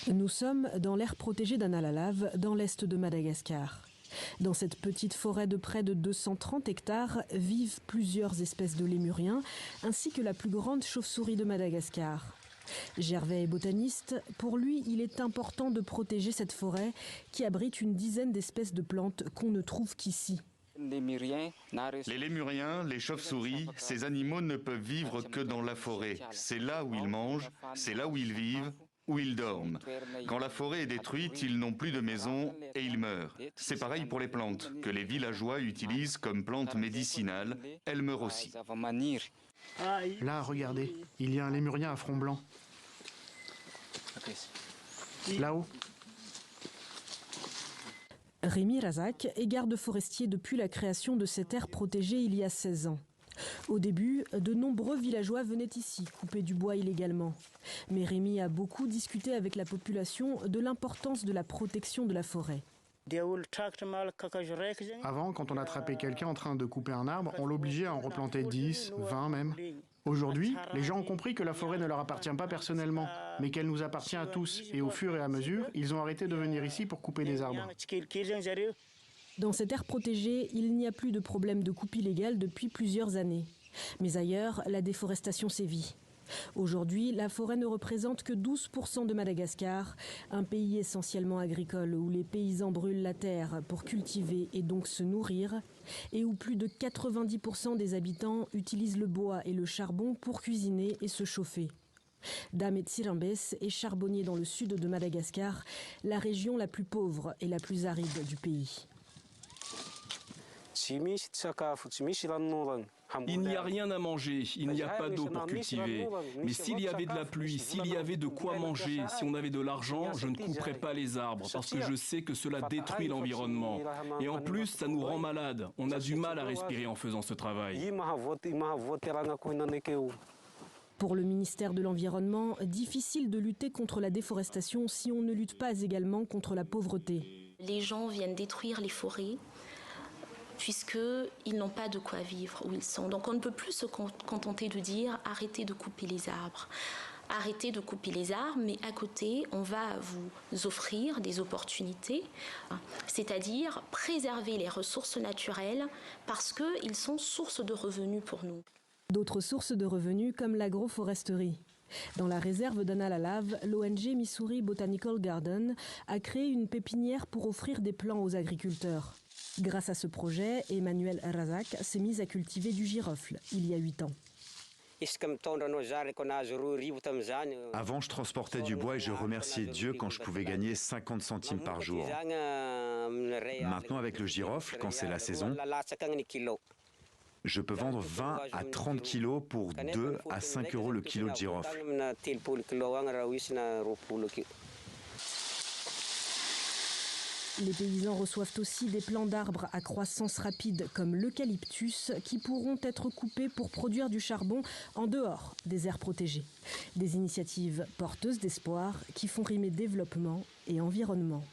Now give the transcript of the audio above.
Nous sommes dans l'aire protégée d'Analalavs, dans l'est de Madagascar. Dans cette petite forêt de près de 230 hectares vivent plusieurs espèces de lémuriens, ainsi que la plus grande chauve-souris de Madagascar. Gervais est botaniste. Pour lui, il est important de protéger cette forêt qui abrite une dizaine d'espèces de plantes qu'on ne trouve qu'ici. Les lémuriens, les chauves-souris, ces animaux ne peuvent vivre que dans la forêt. C'est là où ils mangent, c'est là où ils vivent, où ils dorment. Quand la forêt est détruite, ils n'ont plus de maison et ils meurent. C'est pareil pour les plantes, que les villageois utilisent comme plantes médicinales. Elles meurent aussi. Là, regardez, il y a un lémurien à front blanc. Là-haut. Rémi Razak est garde forestier depuis la création de cette aire protégée il y a 16 ans. Au début, de nombreux villageois venaient ici couper du bois illégalement. Mais Rémi a beaucoup discuté avec la population de l'importance de la protection de la forêt. Avant, quand on attrapait quelqu'un en train de couper un arbre, on l'obligeait à en replanter 10, 20 même. Aujourd'hui, les gens ont compris que la forêt ne leur appartient pas personnellement, mais qu'elle nous appartient à tous. Et au fur et à mesure, ils ont arrêté de venir ici pour couper des arbres. Dans cette aire protégée, il n'y a plus de problème de coupe illégale depuis plusieurs années. Mais ailleurs, la déforestation sévit. Aujourd'hui, la forêt ne représente que 12% de Madagascar, un pays essentiellement agricole où les paysans brûlent la terre pour cultiver et donc se nourrir, et où plus de 90% des habitants utilisent le bois et le charbon pour cuisiner et se chauffer. Dame Tsirambes est charbonnier dans le sud de Madagascar, la région la plus pauvre et la plus aride du pays. Il n'y a rien à manger, il n'y a pas d'eau pour cultiver. Mais s'il y avait de la pluie, s'il y avait de quoi manger, si on avait de l'argent, je ne couperais pas les arbres parce que je sais que cela détruit l'environnement. Et en plus, ça nous rend malades. On a du mal à respirer en faisant ce travail. Pour le ministère de l'Environnement, difficile de lutter contre la déforestation si on ne lutte pas également contre la pauvreté. Les gens viennent détruire les forêts puisqu'ils n'ont pas de quoi vivre où ils sont. Donc on ne peut plus se contenter de dire « arrêtez de couper les arbres ». Arrêtez de couper les arbres, mais à côté, on va vous offrir des opportunités, c'est-à-dire préserver les ressources naturelles parce qu'ils sont source de revenus pour nous. D'autres sources de revenus comme l'agroforesterie. Dans la réserve d'Analalavs, l'ONG Missouri Botanical Garden a créé une pépinière pour offrir des plants aux agriculteurs. Grâce à ce projet, Emmanuel Razak s'est mise à cultiver du girofle il y a 8 ans. Avant, je transportais du bois et je remerciais Dieu quand je pouvais gagner 50 centimes par jour. Maintenant, avec le girofle, quand c'est la saison, je peux vendre 20 à 30 kilos pour 2 à 5 euros le kilo de girofle. Les paysans reçoivent aussi des plants d'arbres à croissance rapide comme l'eucalyptus qui pourront être coupés pour produire du charbon en dehors des aires protégées. Des initiatives porteuses d'espoir qui font rimer développement et environnement.